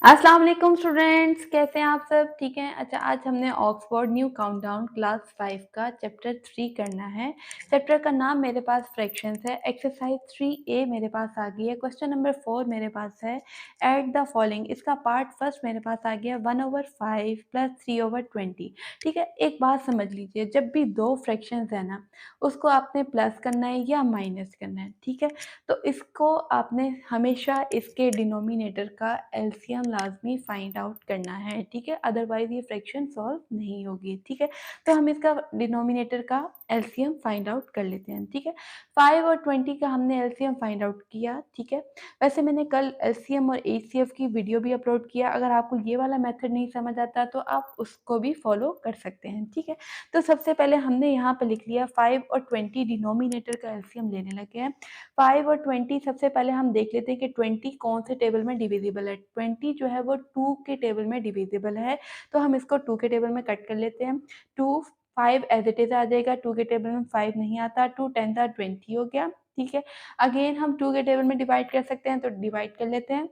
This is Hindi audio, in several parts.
अस्सलाम वालेकुम स्टूडेंट्स, कैसे हैं आप सब? ठीक हैं? अच्छा, आज हमने ऑक्सफोर्ड न्यू काउंटडाउन क्लास 5 का चैप्टर 3 करना है। चैप्टर का नाम मेरे पास फ्रैक्शंस है। एक्सरसाइज 3A मेरे पास आ गई है। क्वेश्चन नंबर 4 मेरे पास है, ऐड द फॉलोइंग। इसका पार्ट फर्स्ट मेरे पास आ गया 1/5 प्लस 3/20। ठीक है, एक बात समझ लीजिए, जब भी दो फ्रैक्शंस है ना, उसको आपने प्लस करना है या माइनस करना है। ठीक है, तो इसको आपने हमेशा इसके डिनोमिनेटर का एलसीएम लाज़मी फाइंड आउट करना है, ठीक है? अदरवाइज़ ये फ्रैक्शन सॉल्व नहीं होगी, ठीक है? तो हम इसका डिनोमिनेटर का एलसीएम फाइंड आउट कर लेते हैं, ठीक है? 5 और 20 का हमने एलसीएम फाइंड आउट किया, ठीक है? वैसे मैंने कल एलसीएम और एचसीएफ की वीडियो भी अपलोड किया, अगर आपको ये वाला मेथड नहीं समझ आता तो आप उसको भी फॉलो कर सकते हैं, ठीक है? तो सबसे पहले हमने यहाँ पे लिख लिया 5 और 20 डिनोमिनेटर का एलसीएम लेने लगे हैं। 5 और 20 सबसे पहले हम देख लेते हैं कि 20 कौन से टेबल में डिविजिबल है। 20 जो है वो 2 के टेबल में डिविजिबल है, तो हम इसको 2 के टेबल में कट कर लेते हैं। 2 5 एज़ इट इज़ आ जाएगा, 2 के टेबल में 5 नहीं आता, 2 10 20 हो गया, ठीक है। अगेन हम 2 के टेबल में डिवाइड कर सकते हैं, तो डिवाइड कर लेते हैं।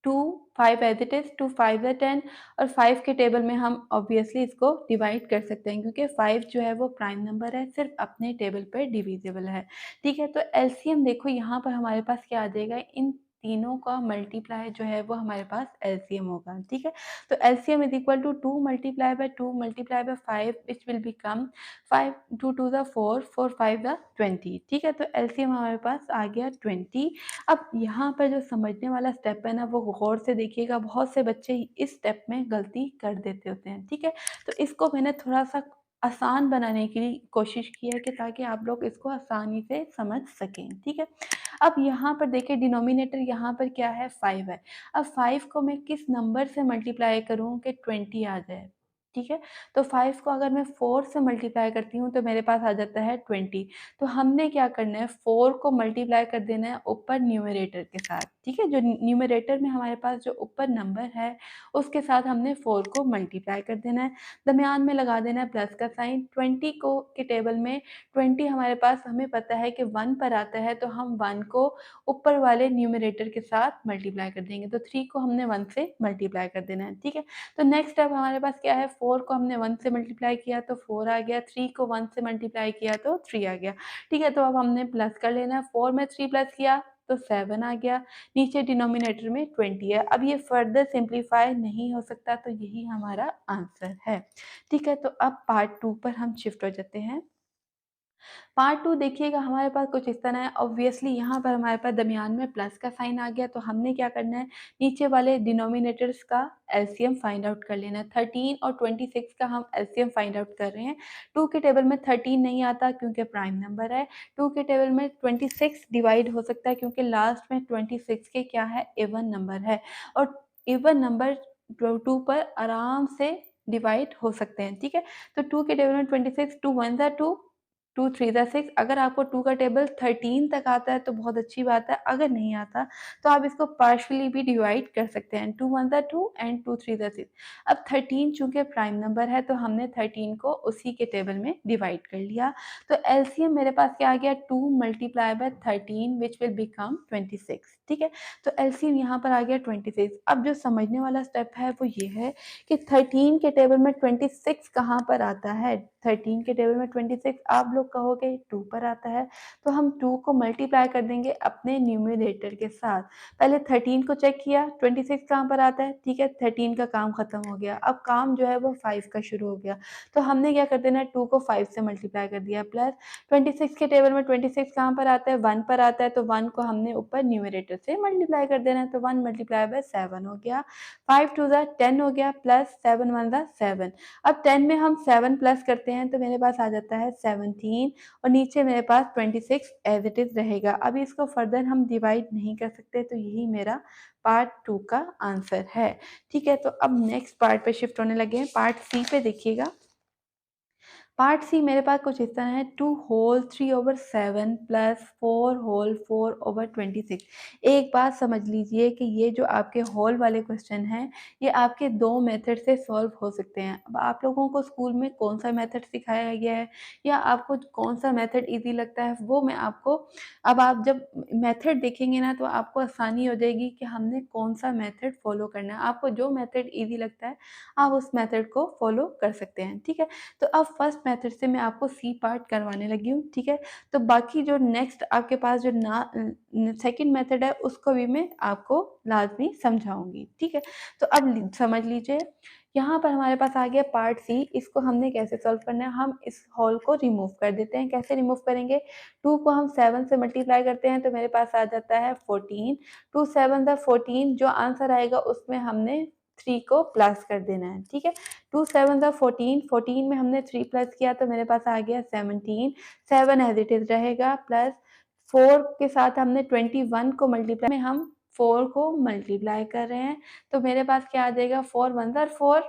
2 5 एज़ इट इज़, 2 5 ज़ा 10 और 5 के टेबल में हम ऑब्वियसली इसको डिवाइड कर सकते हैं, क्योंकि 5 जो है वो प्राइम नंबर है, सिर्फ़ अपने टेबल पे डिविजिबल है, ठीक है? तो एलसीएम देखो यहाँ पर हमारे पास क्या आ जाएगा, इन तीनों का मल्टीप्लाई जो है वो हमारे पास एलसीएम होगा, ठीक है? तो LCM is equal to 2 multiply by 2 multiply by 5 which will become 5 2 2 ज़ा 4 4 5 ज़ा 20, ठीक है? तो एलसीएम हमारे पास आ गया 20। अब यहाँ पर जो समझने वाला स्टेप है ना, वो गौर से देखिएगा, बहुत से बच्चे इस स्टेप में गलती कर देते होते हैं, ठीक है? तो इसको मैंने थोड़ा-सा आसान बनाने की कोशिश की है कि ताकि आप लोग इसको आसानी से समझ सकें, ठीक है? अब यहाँ पर देखिए, डिनोमिनेटर यहाँ पर क्या है, 5 है। अब 5 को मैं किस नंबर से मल्टीप्लाई करूँ कि 20 आ जाए, ठीक है? तो 5 को अगर मैं 4 से मल्टीप्लाई करती हूँ तो मेरे पास आ जाता है 20। तो हमने क्या करना है, 4 को मल्टीप्लाई कर देना है ऊपर न्यूमरेटर के साथ, ठीक है? जो न्यूमरेटर में हमारे पास जो ऊपर नंबर है, उसके साथ हमने 4 को मल्टीप्लाई कर देना है। दरमियान में लगा देना है प्लस का साइन। 20 को के टेबल में 20 हमारे पास हमें पता है कि 1 पर आता है, तो हम 1 को ऊपर वाले न्यूमरेटर के साथ मल्टीप्लाई कर देंगे। तो 3 को हमने 1 से मल्टीप्लाई कर देना है, ठीक है? तो नेक्स्ट स्टेप हमारे पास क्या है, 4 को हमने 1 से मल्टीप्लाई किया तो 4 आ गया, 3 को 1 से मल्टीप्लाई किया तो 3 आ गया। ठीक है, तो अब हमने प्लस कर लेना है, 4 में 3 प्लस किया तो 7 आ गया, नीचे डिनोमिनेटर में 20 है। अब ये फर्दर सिम्प्लीफाई नहीं हो सकता, तो यही हमारा आंसर है। ठीक है, तो अब पार्ट 2 पर हम शिफ्ट हो जाते हैं। पार्ट 2 देखिएगा, हमारे पास कुछ इस तरह है। ऑब्वियसली यहाँ पर हमारे पास दरमियान में प्लस का साइन आ गया, तो हमने क्या करना है, नीचे वाले डिनोमिनेटर्स का एलसीएम फाइंड आउट कर लेना है। 13 और 26 का हम एलसीएम फाइंड आउट कर रहे हैं। 2 के टेबल में 13 नहीं आता क्योंकि प्राइम नंबर है। 2 के टेबल में 26 डिवाइड हो सकता है क्योंकि लास्ट में 26 के क्या है, इवन नंबर है, और इवन नंबर 2 पर आराम से डिवाइड हो सकते हैं, ठीक है? तो 2 के टेबल में 26, 2 1 ज़ा 2, 2 3 ज़ा 6। अगर आपको 2 का टेबल 13 तक आता है तो बहुत अच्छी बात है, अगर नहीं आता तो आप इसको पार्शियली भी डिवाइड कर सकते हैं। 2 1 ज़ा 2 एंड 2 3 ज़ा 6। अब 13 चूँकि प्राइम नंबर है, तो हमने 13 को उसी के टेबल में डिवाइड कर लिया। तो एलसीएम मेरे पास क्या आ गया, 2 multiply bye 13 which will become 26, ठीक है? तो एलसीएम यहाँ पर आ गया 26। अब जो समझने वाला स्टेप है वो ये है कि 13 के टेबल में 26 कहाँ पर आता है? 13 के टेबल में 26 आप लोग कहोगे 2 पर आता है, तो हम 2 को मल्टीप्लाई कर देंगे अपने न्यूमरेटर के साथ। पहले 13 को चेक किया, 26 कहाँ पर आता है, ठीक है? 13 का काम खत्म हो गया, अब काम जो है वो 5 का शुरू हो गया। तो हमने क्या कर देना है, 2 को 5 से मल्टीप्लाई कर दिया, प्लस 26 के टेबल में 26 कहाँ पर आता है, 1 पर आता है, तो 1 को हमने ऊपर न्यूमरेटर से मल्टीप्लाई कर देना है, तो 1 मल्टीप्लाई बाय 7 हो गया। 5 2 ज़ा 10 हो गया, प्लस 7 1 ज़ा 7। अब 10 में हम 7 प्लस करते हैं तो मेरे पास आ जाता है 17, और नीचे मेरे पास 26 एज़ इट इज़ रहेगा। अभी इसको फर्दर हम डिवाइड नहीं कर सकते, तो यही मेरा पार्ट 2 का आंसर है। ठीक है, तो अब नेक्स्ट पार्ट पे शिफ्ट होने लगे हैं। पार्ट सी पे देखिएगा। पार्ट सी मेरे पास कुछ इस तरह है, 2 होल 3/7 प्लस 4 होल 4/26। एक बात समझ लीजिए कि ये जो आपके होल वाले क्वेश्चन हैं, ये आपके 2 मेथड से सॉल्व हो सकते हैं। अब आप लोगों को स्कूल में कौन-सा मेथड सिखाया गया है या आपको कौन-सा मेथड ईज़ी लगता है, वो मैं आपको अब आप जब मेथड देखेंगे ना, तो आपको आसानी हो जाएगी कि हमने कौन-सा मेथड फ़ॉलो करना है। आपको जो मेथड ईज़ी लगता है, आप उस मेथड को फ़ॉलो कर सकते हैं, ठीक है? तो अब फर्स्ट मेथड से मैं आपको सी पार्ट करवाने लगी हूँ, ठीक है? तो बाकी जो नेक्स्ट आपके पास जो सेकंड मेथड है, उसको भी मैं आपको लाज़मी समझाऊँगी, ठीक है? तो अब समझ लीजिए, यहाँ पर हमारे पास आ गया पार्ट सी, इसको हमने कैसे सॉल्व करना है, हम इस होल को रिमूव कर देते हैं। कैसे रिमूव करेंगे? 2 को हम 7 से मल्टीप्लाई करते हैं, तो मेरे पास आ जाता है 14। 2 7 ज़ा 14, जो आंसर आएगा उसमें हमने 3 को प्लस कर देना है, ठीक है? 2 7 ज़ा 14, 14 में हमने 3 प्लस किया तो मेरे पास आ गया 17, 7 एज़ इट इज़ रहेगा, प्लस 4 के साथ हमने 21 को मल्टीप्लाई में हम 4 को मल्टीप्लाई कर रहे हैं, तो मेरे पास क्या आ जाएगा, 4 1 ज़ा 4,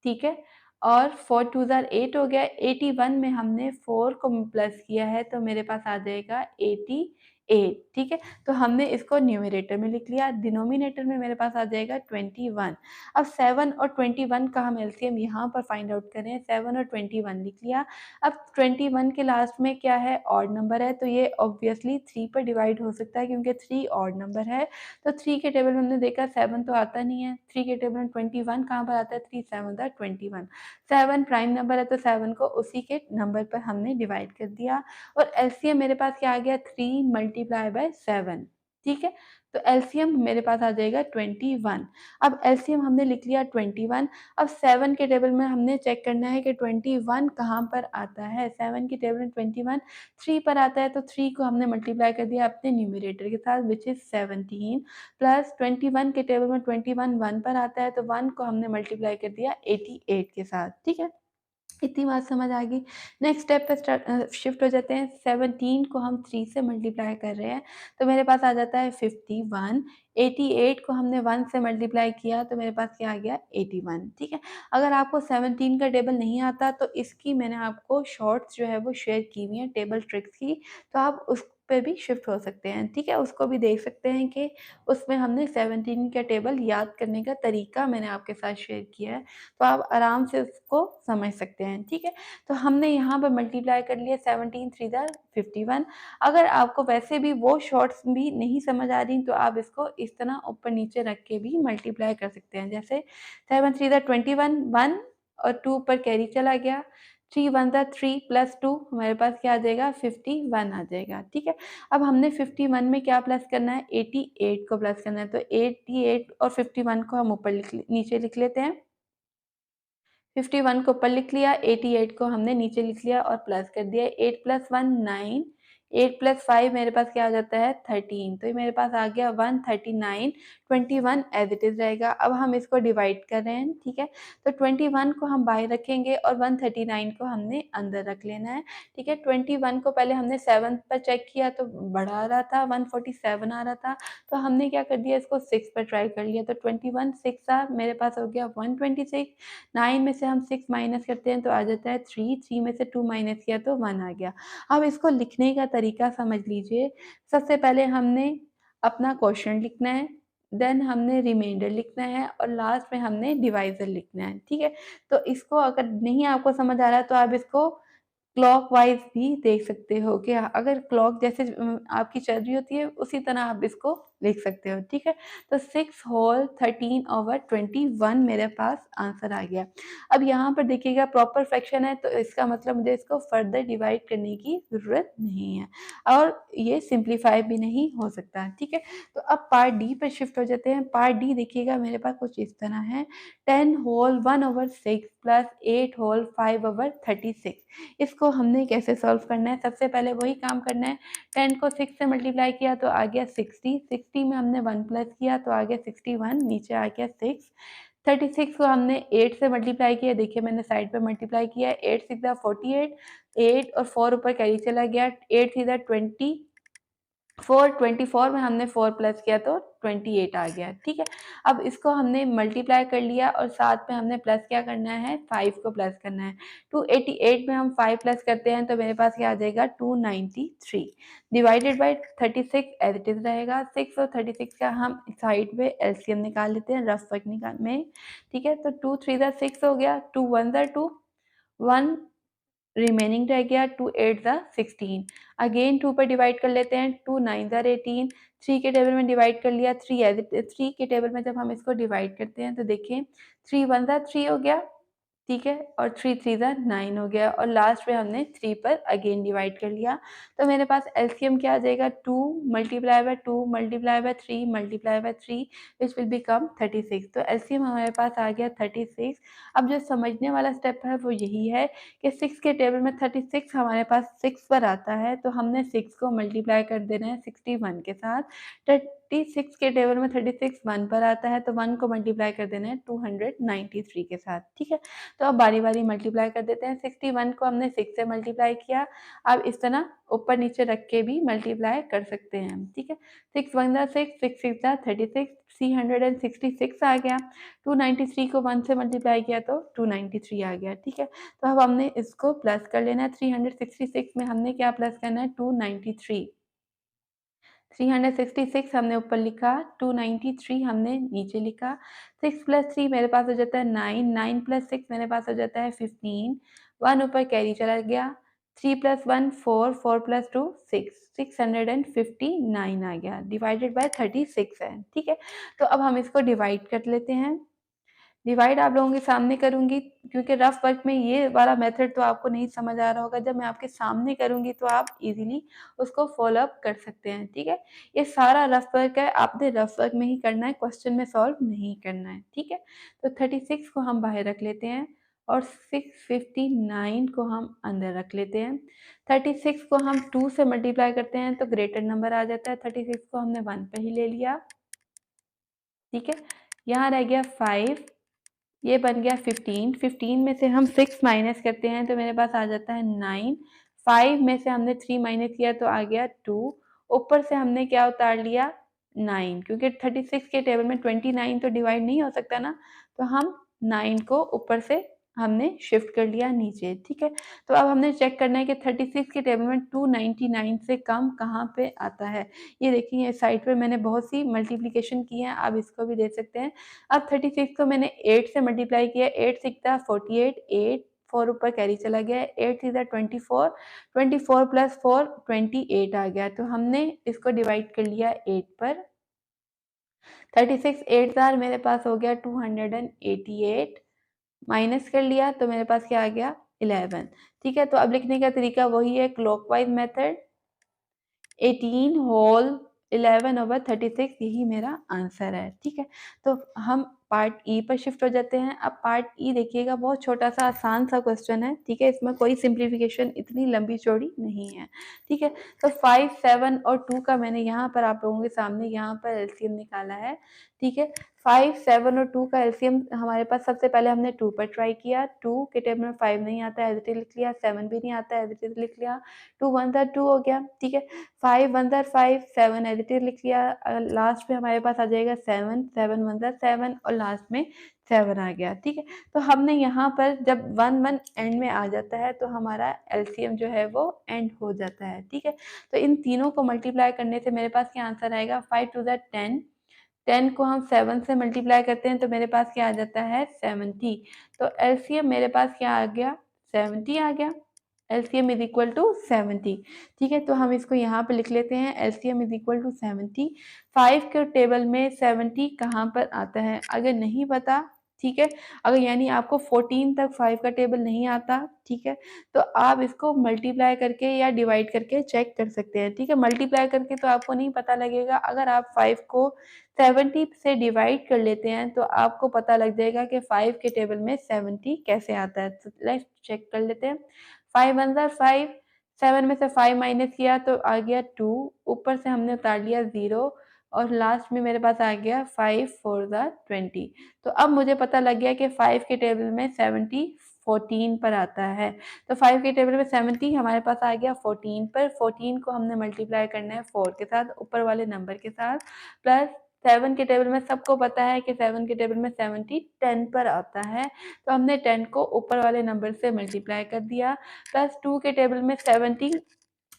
ठीक है? और 4 2 ज़ा 8 हो गया, 81 में हमने 4 को प्लस किया है तो मेरे पास आ जाएगा 88, ठीक है? तो हमने इसको न्यूमरेटर में लिख लिया, डिनोमिनेटर में मेरे पास आ जाएगा 21। अब 7 और 21 का हम एलसीएम यहाँ पर फाइंड आउट करें, 7 और 21 लिख लिया। अब 21 के लास्ट में क्या है, ऑड नंबर है, तो ये ऑब्वियसली 3 पर डिवाइड हो सकता है क्योंकि 3 ऑड नंबर है। तो 3 के टेबल में हमने देखा 7 तो आता नहीं है, 3 के टेबल में 21 कहाँ पर आता है, 3 7 ज़ा 21। 7 प्राइम नंबर है तो 7 को उसी के नंबर पर हमने डिवाइड कर दिया और एलसीएम मेरे पास क्या आ गया, 3 मल्टीप्लाई बाय 7, ठीक है? तो एलसीएम मेरे पास आ जाएगा 21। अब एलसीएम हमने लिख लिया 21। अब 7 के टेबल में हमने चेक करना है कि 21 कहाँ पर आता है। 7 के टेबल में 21 3 पर आता है, तो 3 को हमने मल्टीप्लाई कर दिया अपने न्यूमरेटर के साथ, विच इज़ 17, प्लस 21 के टेबल में 21 1 पर आता है, तो 1 को हमने मल्टीप्लाई कर दिया 88 के साथ, ठीक है? इतनी बात समझ आ गई। नेक्स्ट स्टेप पे शिफ्ट हो जाते हैं। 17 को हम 3 से मल्टीप्लाई कर रहे हैं, तो मेरे पास आ जाता है 51। 88 को हमने 1 से मल्टीप्लाई किया, तो मेरे पास क्या आ गया, 81, ठीक है? अगर आपको 17 का टेबल नहीं आता, तो इसकी मैंने आपको शॉर्ट्स जो है वो शेयर की हुई हैं टेबल ट्रिक्स की, तो आप उस पे भी शिफ्ट हो सकते हैं, ठीक है? उसको भी देख सकते हैं कि उसमें हमने 17 का टेबल याद करने का तरीका मैंने आपके साथ शेयर किया है। तो आप आराम से उसको समझ सकते हैं, ठीक है? तो हमने यहाँ पर मल्टीप्लाई कर लिया, 17 3 ज़ा 51। अगर आपको वैसे भी वो शॉर्ट्स भी नहीं समझ आ रही, तो आप इसको इस तरह ऊपर-नीचे रख के भी मल्टीप्लाई कर सकते हैं। जैसे 7 3 ज़ा 21, 1 और 2 ऊपर कैरी चला गया, 3 1 ज़ा 3 प्लस 2 हमारे पास क्या आ जाएगा, 51 आ जाएगा, ठीक है? अब हमने 51 में क्या प्लस करना है, 88 को प्लस करना है, तो 88 और 51 को हम नीचे लिख लेते हैं। 51 को ऊपर लिख लिया, 88 को हमने नीचे लिख लिया और प्लस कर दिया। 8 + 1 9, 8 + 5 मेरे पास क्या आ जाता है, 13। तो ये मेरे पास आ गया 139, 21 एज़ इट इज़ रहेगा। अब हम इसको डिवाइड कर रहे हैं, ठीक है? तो 21 को हम बाहर रखेंगे और 139 को हमने अंदर रख लेना है, ठीक है? 21 को पहले हमने 7 पर चेक किया तो बड़ा आ रहा था, 147 आ रहा था, तो हमने क्या कर दिया, इसको 6 पर ट्राई कर लिया, तो 21 6 मेरे पास हो गया 126। 9 में से हम 6 माइनस करते हैं तो आ जाता है 3, 3 में से 2 माइनस किया तो 1 आ गया। अब इसको लिखने का तरीका समझ लीजिए। सबसे पहले हमने अपना क्वोटिएंट लिखना है, देन हमने रिमाइंडर लिखना है और लास्ट में हमने डिवाइज़र लिखना है, ठीक है? तो इसको अगर नहीं आपको समझ आ रहा है तो आप इसको क्लॉकवाइज़ भी देख सकते हो कि अगर क्लॉक जैसे आपकी चल रही होती है, उसी तरह आप इसको लिख सकते हो, ठीक है? तो 6 होल 13/21 मेरे पास आंसर आ गया। अब यहाँ पर देखिएगा प्रॉपर फ्रैक्शन है, तो इसका मतलब मुझे इसको फर्दर डिवाइड करने की ज़रूरत नहीं है और ये सिम्प्लीफाई भी नहीं हो सकता, ठीक है? तो अब पार्ट डी पर शिफ्ट हो जाते हैं। पार्ट डी देखिएगा मेरे पास कुछ इस तरह है, 10 होल 1/6 प्लस 8 होल 5/36। इसको हमने कैसे सॉल्व करना है, सबसे पहले वही काम करना है। 10 को 6 से मल्टीप्लाई किया तो आ गया 60, 60 में हमने 1 प्लस किया तो आ गया 61, नीचे आ गया 6। 36 को हमने 8 से मल्टीप्लाई किया, देखिए मैंने साइड पे मल्टीप्लाई किया है, 8 6 ज़ा 48, 8 और 4 ऊपर कैरी चला गया, 8 3 ज़ा 20, 24 में हमने 4 प्लस किया तो 28 आ गया, ठीक है। अब इसको हमने मल्टीप्लाई कर लिया और साथ में हमने प्लस क्या करना है, 5 को प्लस करना है। 288 में हम 5 प्लस करते हैं तो मेरे पास क्या आ जाएगा, 293 divided by 36 as it is रहेगा। 6 और 36 का हम साइड पे एलसीएम निकाल लेते हैं रफ वर्क निकाल में, ठीक है। तो 2 3 ज़ा 6 हो गया, 2 1 ज़ा 2, 1 रिमेनिंग रह गया, 2 8 ज़ा 16। अगेन 2 पर डिवाइड कर लेते हैं, 2 9 ज़ा 18। 3 के टेबल में डिवाइड कर लिया, 3 के टेबल में जब हम इसको डिवाइड करते हैं तो देखिए 3 1 ज़ा 3 हो गया, ठीक है, और 3 3 ज़ा 9 हो गया और लास्ट में हमने 3 पर अगेन डिवाइड कर लिया। तो मेरे पास एलसीएम क्या आ जाएगा, 2 multiply by 2 multiply bye 3 multiply by 3 which will become 36। तो एलसीएम हमारे पास आ गया 36। अब जो समझने वाला स्टेप है वो यही है कि 6 के टेबल में 36 हमारे पास 6 पर आता है तो हमने 6 को मल्टीप्लाई कर देना है 61 के साथ। 36 के टेबल में 36 1 पर आता है तो 1 को मल्टीप्लाई कर देना है 293 के साथ, ठीक है। तो अब बारी-बारी मल्टीप्लाई कर देते हैं। 61 को हमने 6 से मल्टीप्लाई किया, अब इस तरह ऊपर नीचे रख के भी मल्टीप्लाई कर सकते हैं, ठीक है। 6 1 ज़ा 6, 6 6 ज़ा 36, 366 आ गया। 293 को 1 से मल्टीप्लाई किया तो 293 आ गया, ठीक है। तो अब हमने इसको प्लस कर लेना है, 366 में हमने क्या प्लस करना है, 293। 366 हमने ऊपर लिखा, 293 हमने नीचे लिखा। 6 प्लस 3 मेरे पास हो जाता है 9, 9 प्लस 6 मेरे पास हो जाता है 15, 1 ऊपर कैरी चला गया। 3 प्लस 1 4, 4 प्लस 2 6, 659 आ गया, डिवाइडेड बाय 36 है, ठीक है। तो अब हम इसको डिवाइड कर लेते हैं। डिवाइड आप लोगों के सामने करूँगी क्योंकि रफ वर्क में ये वाला मेथड तो आपको नहीं समझ आ रहा होगा, जब मैं आपके सामने करूँगी तो आप इज़िली उसको फ़ॉलो अप कर सकते हैं, ठीक है? ये सारा रफ वर्क है, आपने रफ वर्क में ही करना है, क्वेश्चन में सॉल्व नहीं करना है, ठीक है? तो 36 को हम बाहर रख लेते हैं और 659 को हम अंदर रख लेते हैं। 36 को हम 2 से मल्टीप्लाई करते हैं तो ग्रेटर नंबर आ जाता है, 36 को हमने 1 पे ही ले लिया, ठीक है? यहाँ रह गया 5, ये बन गया 15, 15 में से हम 6 माइनस करते हैं तो मेरे पास आ जाता है 9, 5 में से हमने 3 माइनस किया तो आ गया 2, ऊपर से हमने क्या उतार लिया 9, क्योंकि 36 के टेबल में 29 तो डिवाइड नहीं हो सकता ना, तो हम 9 को ऊपर से हमने शिफ्ट कर लिया नीचे, ठीक है। तो अब हमने चेक करना है कि 36 के टेबल में 299 से कम कहाँ पे आता है। ये देखिए साइड पे मैंने बहुत सी मल्टीप्लिकेशन की है, आप इसको भी देख सकते हैं। अब 36 को मैंने 8 से मल्टीप्लाई किया, 8 6 ज़ा 48, 8 4 ऊपर कैरी चला गया, 8 3 ज़ा 24, 24 प्लस 4 28 आ गया। तो हमने इसको डिवाइड कर लिया 8 पर। 36 8 ज़ार मेरे पास हो गया 288, माइनस कर लिया तो मेरे पास क्या आ गया 11, ठीक है। तो अब लिखने का तरीका वही है, क्लॉकवाइज मेथड। 18 होल 11/36 यही मेरा आंसर है, ठीक है। तो हम पार्ट ई पर शिफ्ट हो जाते हैं। अब पार्ट ई देखिएगा, बहुत छोटा-सा आसान सा क्वेश्चन है, ठीक है। इसमें कोई सिम्प्लिफिकेशन इतनी लंबी-चौड़ी नहीं है, ठीक है। तो 5, 7 और 2 का मैंने यहाँ पर आप लोगों के सामने यहाँ पर एलसीएम निकाला है, ठीक है। 5, 7 और 2 का एलसीएम हमारे पास, सबसे पहले हमने 2 पर ट्राई किया, 2 के टेबल में 5 नहीं आता है, एज़ इट इज़ लिख लिया, 7 भी नहीं आता है, एज़ इट इज़ लिख लिया, 2 1 ज़ा 2 हो गया, ठीक है। 5 1 ज़ा 5, 7 एज़ इट इज़ लिख लिया, लास्ट में हमारे पास आ जाएगा 7, 7 1 ज़ा 7 और लास्ट में 7 आ गया, ठीक है। तो हमने यहाँ पर जब 1 1 एंड में आ जाता है तो हमारा एलसीएम जो है वो एंड हो जाता है, ठीक है। तो इन तीनों को मल्टीप्लाई करने से मेरे पास क्या आंसर आएगा, 5 2 ज़ा 10, 10 को हम 7 से मल्टीप्लाई करते हैं तो मेरे पास क्या आ जाता है 70। तो एलसीएम मेरे पास क्या आ गया 70 आ गया। एलसीएम इज इक्वल टू 70, ठीक है। तो हम इसको यहाँ पे लिख लेते हैं, एलसीएम इज इक्वल टू 70। 5 के टेबल में 70 कहाँ पर आता है, अगर नहीं पता, ठीक है, अगर यानी आपको 14 तक 5 का टेबल नहीं आता, ठीक है, तो आप इसको मल्टीप्लाई करके या डिवाइड करके चेक कर सकते हैं, ठीक है। मल्टीप्लाई करके तो आपको नहीं पता लगेगा, अगर आप 5 को 70 से डिवाइड कर लेते हैं तो आपको पता लग जाएगा कि 5 के टेबल में 70 कैसे आता है। तो लेट्स चेक कर लेते हैं। 5 1 ज़ा 5, 7 में से 5 माइनस किया तो आ गया 2, ऊपर से हमने उतार लिया 0 और लास्ट में मेरे पास आ गया 5 4 ज़ा 20। तो अब मुझे पता लग गया कि 5 के टेबल में 70 14 पर आता है। तो 5 के टेबल में 70 हमारे पास आ गया 14 पर। 14 को हमने मल्टीप्लाई करना है 4 के साथ, ऊपर वाले नंबर के साथ, प्लस 7 के टेबल में सबको पता है कि 7 के टेबल में 70 10 पर आता है, तो हमने 10 को ऊपर वाले नंबर से मल्टीप्लाई कर दिया। प्लस 2 के टेबल में 70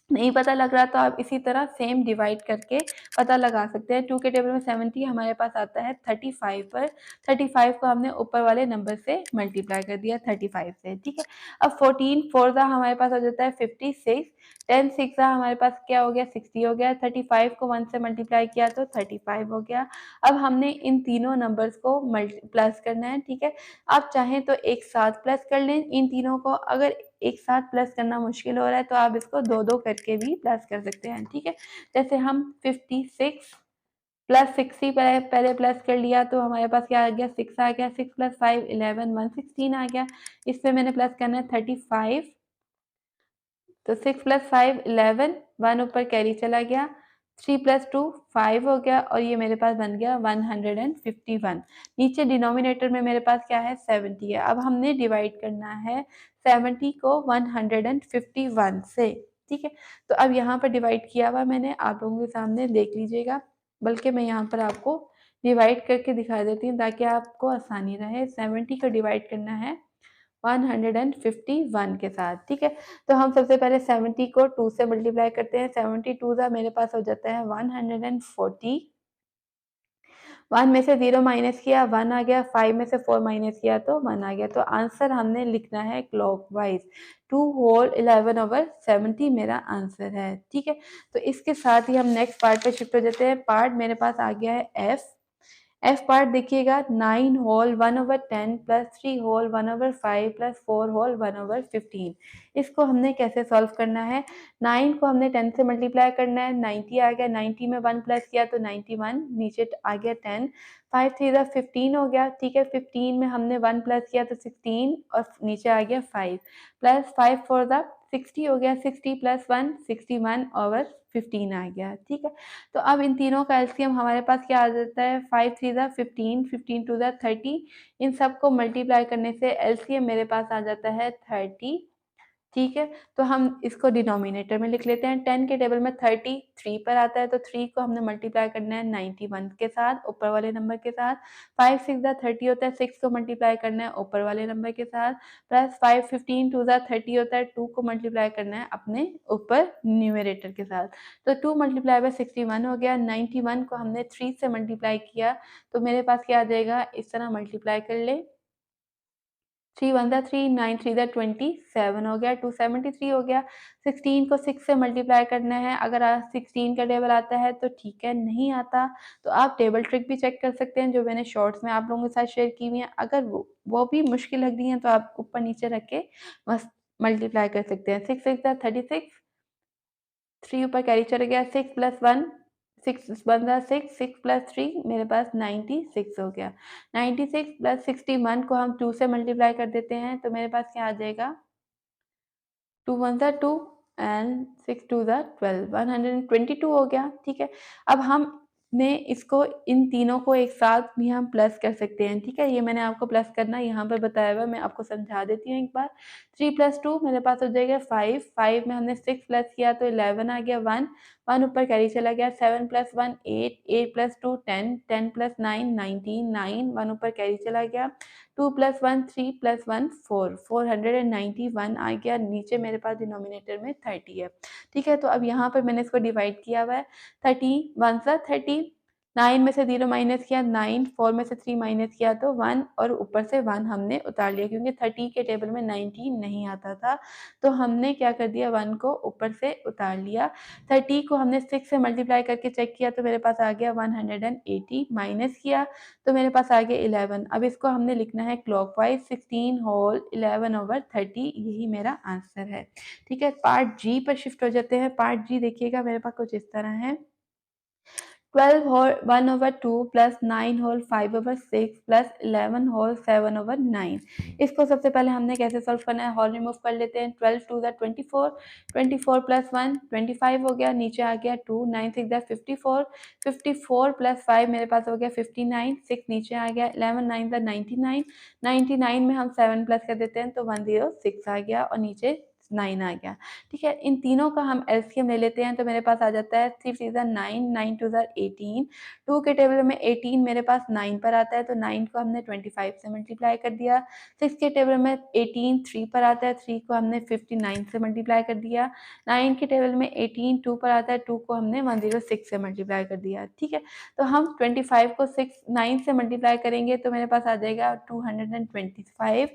नहीं पता लग रहा तो आप इसी तरह सेम डिवाइड करके पता लगा सकते हैं। 2 के टेबल में 70 हमारे पास आता है 35 पर। 35 को हमने ऊपर वाले नंबर से मल्टीप्लाई कर दिया 35 से, ठीक है। अब 14 4 ज़ा हमारे पास हो जाता है 56, 10 6 ज़ा हमारे पास क्या हो गया 60 हो गया, 35 को 1 से मल्टीप्लाई किया तो 35 हो गया। अब हमने इन तीनों नंबर्स को प्लस करना है, ठीक है। आप चाहें तो एक साथ प्लस कर लें इन तीनों को, अगर एक साथ प्लस करना मुश्किल हो रहा है तो आप इसको 2-2 करके भी प्लस कर सकते हैं, ठीक है। जैसे हम 56 प्लस 60 पहले प्लस कर लिया तो हमारे पास क्या आ गया 6 आ गया, 6 प्लस 5 11 116 आ गया। इस पे मैंने प्लस करना है 35, तो 6 प्लस 5 11, 1 ऊपर कैरी चला गया, 3 प्लस 2 5 हो गया और ये मेरे पास बन गया 151। नीचे डिनोमिनेटर में मेरे पास क्या है 70 है। अब हमने डिवाइड करना है 70 को 151 से, ठीक है। तो अब यहाँ पर डिवाइड किया हुआ मैंने, आप लोगों के सामने देख लीजिएगा, बल्कि मैं यहाँ पर आपको डिवाइड करके दिखा देती हूँ ताकि आपको आसानी रहे। 70 को डिवाइड करना है 151 के साथ, ठीक है। तो हम सबसे पहले 70 को 2 से मल्टीप्लाई करते हैं। 72 ज़ा मेरे पास हो जाता है 140, 1 में से 0 माइनस किया 1 आ गया, 5 में से 4 माइनस किया तो 1 आ गया। तो आंसर हमने लिखना है क्लॉकवाइज, 2 होल 11 ओवर 70 मेरा आंसर है, ठीक है। तो इसके साथ ही हम नेक्स्ट पार्ट पे शिफ्ट हो जाते हैं। पार्ट मेरे पास आ गया है एफ। एफ पार्ट देखिएगा 9 whole 1 over 10 plus 3 whole 1 over 5 plus 4 whole 1 over 15। इसको हमने कैसे सॉल्व करना है, 9 को हमने 10 से मल्टीप्लाई करना है, 90 आ गया, 90 में 1 प्लस किया तो 91, नीचे आ गया 10, 5 3 ज़ा 15 हो गया, ठीक है। 15 में हमने 1 प्लस किया तो 16 और नीचे आ गया 5, प्लस 5 4 ज़ा 60 हो गया, 60 प्लस 1 61 ओवर 15 आ गया, ठीक है। तो अब इन तीनों का एलसीएम हमारे पास क्या आ जाता है 5 3 ज़ा 15, 15 2 ज़ा 30, इन सबको मल्टीप्लाई करने से एलसीएम मेरे पास आ जाता है 30, ठीक है। तो हम इसको डिनोमिनेटर में लिख लेते हैं। 10 के टेबल में 33 पर आता है तो 3 को हमने मल्टीप्लाई करना है 91 के साथ, ऊपर वाले नंबर के साथ। 5 6 ज़ा 30 होता है, 6 को मल्टीप्लाई करना है ऊपर वाले नंबर के साथ, प्लस 5 15 2 ज़ा 30 होता है, 2 को मल्टीप्लाई करना है अपने ऊपर न्यूमरेटर के साथ। तो 2 मल्टीप्लाई बाय 61 हो गया, 91 को हमने 3 से मल्टीप्लाई किया तो मेरे पास क्या आ जाएगा, इस तरह मल्टीप्लाई कर ले, 3 1 ज़ा 3, 9 3 ज़ा 27 हो गया, 273 हो गया। 16 को 6 से मल्टीप्लाई करना है, अगर 16 का टेबल आता है तो ठीक है, नहीं आता तो आप टेबल ट्रिक भी चेक कर सकते हैं जो मैंने शॉर्ट्स में आप लोगों के साथ शेयर की हुई है। अगर वो भी मुश्किल लग रही हैं तो आप ऊपर नीचे रख के बस मल्टीप्लाई कर सकते हैं। 6 6 ज़ा 36, 3 ऊपर कैरी चला गया, 6 प्लस 1 6 1 ज़ा 6, 6 प्लस 3 मेरे पास 96 हो गया। 96 प्लस 61 को हम 2 से मल्टीप्लाई कर देते हैं तो मेरे पास क्या आ जाएगा, 2 1 ज़ा 2 एंड 6 2 ज़ा 12, 122 हो गया, ठीक है। अब हमने इसको इन तीनों को एक साथ भी हम प्लस कर सकते हैं, ठीक है। ये मैंने आपको प्लस करना यहाँ पर बताया हुआ है, मैं आपको समझा देती हूँ एक बार। 3 प्लस 2 मेरे पास हो जाएगा 5, 5 में हमने 6 प्लस किया तो 11 आ गया, 1 1 ऊपर कैरी चला गया, 7 प्लस 1 8, 8 प्लस 2 10, 10 प्लस 9 19, 9 1 ऊपर कैरी चला गया, 2 प्लस 1 3 प्लस 1 4, 491 आ गया, नीचे मेरे पास डिनोमिनेटर में 30 है, ठीक है। तो अब यहाँ पर मैंने इसको डिवाइड किया हुआ है, 30 1 सा 30, 9 में से 0 माइनस किया 9, 4 में से 3 माइनस किया तो 1 और ऊपर से 1 हमने उतार लिया क्योंकि 30 के टेबल में 19 नहीं आता था, तो हमने क्या कर दिया 1 को ऊपर से उतार लिया। 30 को हमने 6 से मल्टीप्लाई करके चेक किया तो मेरे पास आ गया 180, माइनस किया तो मेरे पास आ गया 11। अब इसको हमने लिखना है क्लॉकवाइज, 16 होल 11 ओवर 30, यही मेरा आंसर है, ठीक है। पार्ट जी पर शिफ्ट हो जाते हैं। पार्ट जी देखिएगा मेरे पास कुछ इस तरह है। 12 whole 1/2 plus 9 whole 5/6 plus 11 whole 7/9। इसको सबसे पहले हमने कैसे सॉल्व करना है, होल रिमूव कर लेते हैं। 12 2 24, 24 प्लस 1 25 हो गया, नीचे आ गया 2, 9 6 54, 54 प्लस 5 मेरे पास हो गया 59, 6 नीचे आ गया, 11 9 99, 99 में हम 7 प्लस कर देते हैं तो 106 आ गया और नीचे 9 आ गया। ठीक है, इन तीनों का हम एलसीएम ले लेते हैं तो मेरे पास आ जाता है 3 3 9, 9 2 18, 2 के टेबल में 18 मेरे पास 9 पर आता है तो 9 को हमने 25 से मल्टीप्लाई कर दिया। 6 के टेबल में 18 3 पर आता है, 3 को हमने 59 से मल्टीप्लाई कर दिया। 9 के टेबल में 18 2 पर आता है, 2 को हमने 106 से मल्टीप्लाई कर दिया। ठीक है, तो हम 25 को 9 से मल्टीप्लाई करेंगे तो मेरे पास आ जाएगा 225।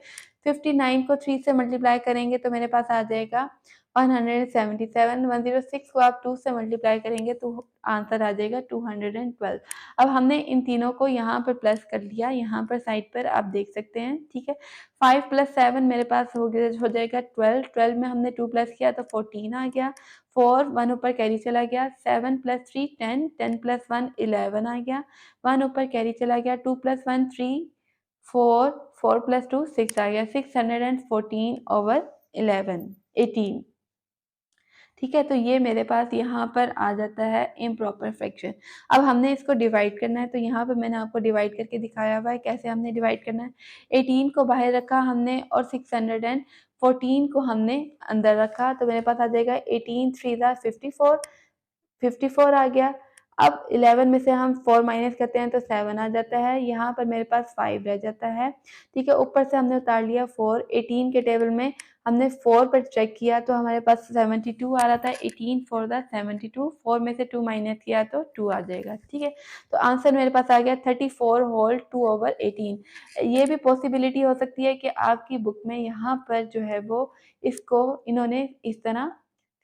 59 को 3 से मल्टीप्लाई करेंगे तो मेरे पास आ जाएगा 177। 106 को आप 2 से मल्टीप्लाई करेंगे तो आंसर आ जाएगा 212। अब हमने इन तीनों को यहाँ पर प्लस कर लिया, यहाँ पर साइड पर आप देख सकते हैं। ठीक है, 5 प्लस 7 मेरे पास हो जाएगा 12। 12 में हमने 2 प्लस किया तो 14 आ गया। 4 1 ऊपर कैरी चला गया। 7 प्लस 3 10, 10 प्लस 1 11 आ गया। 1 ऊपर कैरी चला गया। 2 प्लस 1 3, 4 4 प्लस 2 6 आ गया। 614/11 18। ठीक है, तो ये मेरे पास यहाँ पर आ जाता है इम्प्रॉपर फ्रैक्शन। अब हमने इसको डिवाइड करना है तो यहाँ पर मैंने आपको डिवाइड करके दिखाया हुआ है कैसे हमने डिवाइड करना है। 18 को बाहर रखा हमने और 614 को हमने अंदर रखा तो मेरे पास आ जाएगा 18 3 54, 54 आ गया। अब 11 में से हम 4 माइनस करते हैं तो 7 आ जाता है। यहाँ पर मेरे पास 5 रह जाता है। ठीक है, ऊपर से हमने उतार लिया 4। 18 के टेबल में हमने 4 पर चेक किया तो हमारे पास 72 आ रहा था। 18 4 72, 4 में से 2 माइनस किया तो 2 आ जाएगा। ठीक है, तो आंसर मेरे पास आ गया 34 होल 2/18। ये भी पॉसिबिलिटी हो सकती है कि आपकी बुक में यहाँ पर जो है वो इसको इन्होंने इस तरह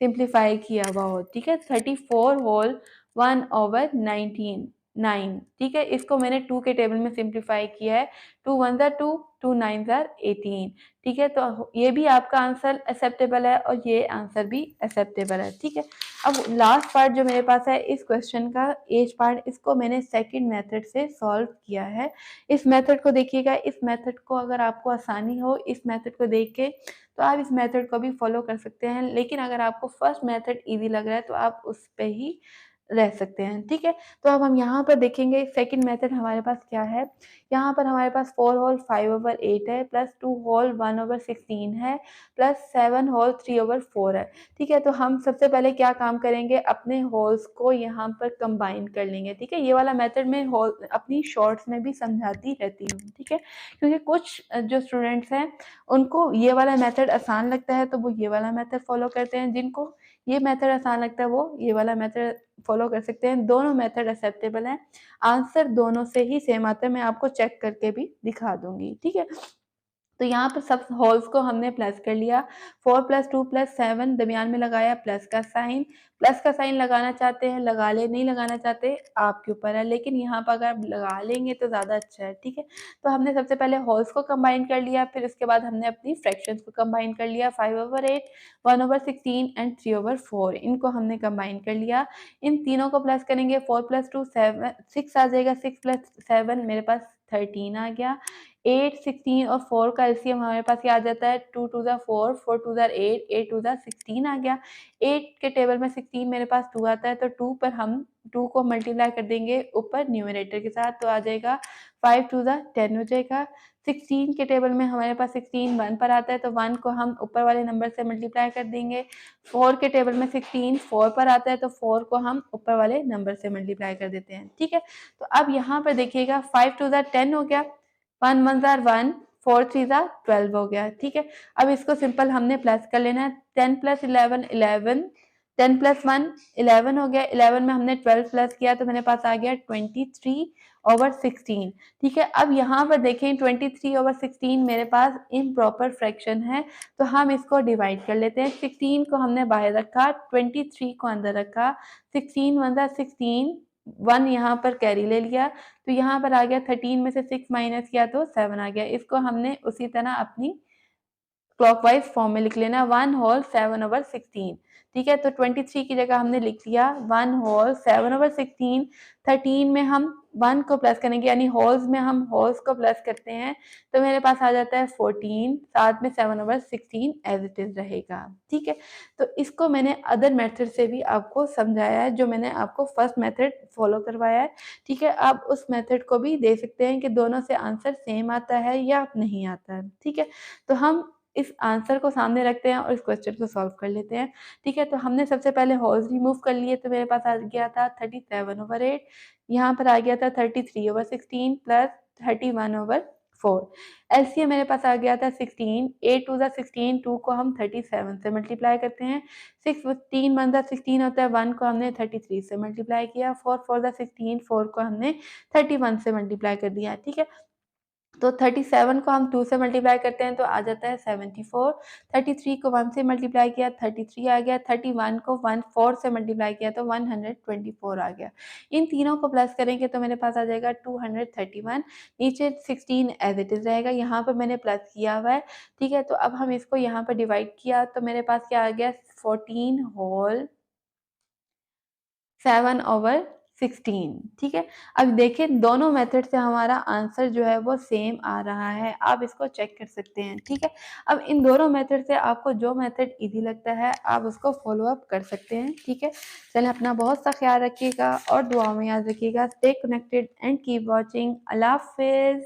सिंप्लीफाई किया हुआ हो। ठीक है, 34 होल 1/19 9। ठीक है, इसको मैंने 2 के टेबल में सिंप्लीफाई किया है। 2 1 2, 2 9 18। ठीक है, तो ये भी आपका आंसर एक्सेप्टेबल है और ये आंसर भी एक्सेप्टेबल है। ठीक है, अब लास्ट पार्ट जो मेरे पास है इस क्वेश्चन का एज पार्ट, इसको मैंने सेकंड मेथड से सॉल्व किया है। इस मेथड को देखिएगा, इस मेथड को अगर आपको आसानी हो इस मेथड को देख के तो आप इस मेथड को भी फॉलो कर सकते हैं, लेकिन अगर आपको फर्स्ट मेथड इजी लग रहा है तो आप उस पे ही रह सकते हैं। ठीक है, तो अब हम यहाँ पर देखेंगे सेकंड मेथड हमारे पास क्या है। यहाँ पर हमारे पास 4 होल 5/8 है प्लस 2 होल 1/16 है प्लस 7 होल 3/4 है। ठीक है, तो हम सबसे पहले क्या काम करेंगे, अपने होल्स को यहाँ पर कंबाइन कर लेंगे। ठीक है, ये वाला मेथड में होल अपनी शॉर्ट्स में भी समझाती रहती हूँ। ठीक है, क्योंकि कुछ जो स्टूडेंट्स हैं उनको ये वाला मेथड आसान लगता है तो वो ये वाला मेथड फॉलो करते हैं, जिनको ये मेथड आसान लगता है वो ये वाला मेथड फॉलो कर सकते हैं। दोनों मेथड एक्सेप्टेबल हैं। आंसर दोनों से ही सेम आता है, मैं आपको चेक करके भी दिखा दूंगी। ठीक है, तो यहाँ पर सब होल्स को हमने प्लस कर लिया। 4 प्लस 2 प्लस 7 दरमियान में लगाया प्लस का साइन। प्लस का साइन लगाना चाहते हैं लगा ले, नहीं लगाना चाहते आपके ऊपर है, लेकिन यहाँ पर अगर आप लगा लेंगे तो ज़्यादा अच्छा है। ठीक है, तो हमने सबसे पहले होल्स को कंबाइन कर लिया, फिर उसके बाद हमने अपनी फ्रैक्शंस को कंबाइन कर लिया। 5/8, 1/16 एंड 3/4 इनको हमने कंबाइन कर लिया। इन तीनों को प्लस करेंगे। 4 प्लस 2 7 6 आ जाएगा। 6 प्लस 7 मेरे पास 13 आ गया। 8 16 और 4 का एलसीएम हमारे पास क्या आ जाता है, 2 2 4, 4 2 8, 8 2 16 आ गया। 8 के टेबल में 16 मेरे पास 2 आता है तो 2 पर हम 2 को मल्टीप्लाई कर देंगे ऊपर न्यूमरेटर के साथ तो आ जाएगा 5 2 10 हो जाएगा। 16 के टेबल में हमारे पास 16 1 पर आता है तो 1 को हम ऊपर वाले नंबर से मल्टीप्लाई कर देंगे। 4 के टेबल में 16 4 पर आता है तो 4 को हम ऊपर वाले नंबर से मल्टीप्लाई कर देते हैं। ठीक है, तो अब यहाँ पर देखिएगा 5 2 10 हो गया। 1 1 1, 4 3 12 हो गया। ठीक है, अब इसको सिंपल हमने प्लस कर लेना है। 10 प्लस 11 11, 10 प्लस 1 11 हो गया। 11 में हमने 12 प्लस किया तो मेरे पास आ गया 23/16। ठीक है, अब यहाँ पर देखें 23/16 मेरे पास इम्प्रॉपर फ्रैक्शन है तो हम इसको डिवाइड कर लेते हैं। 16 को हमने बाहर रखा, 23 को अंदर रखा। 16 1 16, 1 यहाँ पर कैरी ले लिया तो यहाँ पर आ गया। 13 में से 6 माइनस किया तो 7 आ गया। इसको हमने उसी तरह अपनी क्लॉकवाइज फॉर्म में लिख लेना 1 होल 7/16। ठीक है, तो 23 की जगह हमने लिख लिया 1 होल 7/16। 13 में हम 1 को प्लस करेंगे, यानी होल्स में हम होल्स को प्लस करते हैं, तो मेरे पास आ जाता है 14, साथ में 7/16 एज इट इज रहेगा। ठीक है, तो इसको मैंने अदर मेथड से भी आपको समझाया है, जो मैंने आपको फर्स्ट मेथड फॉलो करवाया है। ठीक है, आप उस मेथड को भी दे सकते हैं कि दोनों से आंसर सेम आता है या नहीं आता है। ठीक है, तो हम इस आंसर को सामने रखते हैं और इस क्वेश्चन को सॉल्व कर लेते हैं। ठीक है, तो हमने सबसे पहले होल्स रिमूव कर लिए, तो मेरे पास आ गया था 37/8, यहाँ पर आ गया था 33/16 प्लस 31/4। एलसीएम मेरे पास आ गया था 16, 8 टू ज़ा 16, 2 को हम 37 से मल्टीप्लाई करते हैं, 6 3 1 ज़ा 16 होता है, 1 को हमने 33 से मल्टीप्लाई किया, 4 4 ज़ा 16, 4 को हमने 31 से मल्टीप्लाई कर दिया। ठीक है, तो 37 को हम 2 से मल्टीप्लाई करते हैं तो आ जाता है 74, 33 को 1 से मल्टीप्लाई किया 33 आ गया, 31 को 1 4 से मल्टीप्लाई किया तो 124 आ गया। इन तीनों को प्लस करेंगे तो मेरे पास आ जाएगा 231, नीचे 16 एज इट इज़ रहेगा, यहाँ पर मैंने प्लस किया हुआ है। ठीक है, तो अब हम इसको यहाँ पर डिवाइड किया तो मेरे पास क्या आ गया 14 होल 7/16। ठीक है, अब देखिए दोनों मेथड से हमारा आंसर जो है वो सेम आ रहा है, आप इसको चेक कर सकते हैं। ठीक है, अब इन दोनों मेथड से आपको जो मेथड इजी लगता है आप उसको फॉलो अप कर सकते हैं। ठीक है, चलें, अपना बहुत सा ख्याल रखिएगा और दुआ में याद रखिएगा। Stay connected and keep watching. Allah हाफिज़।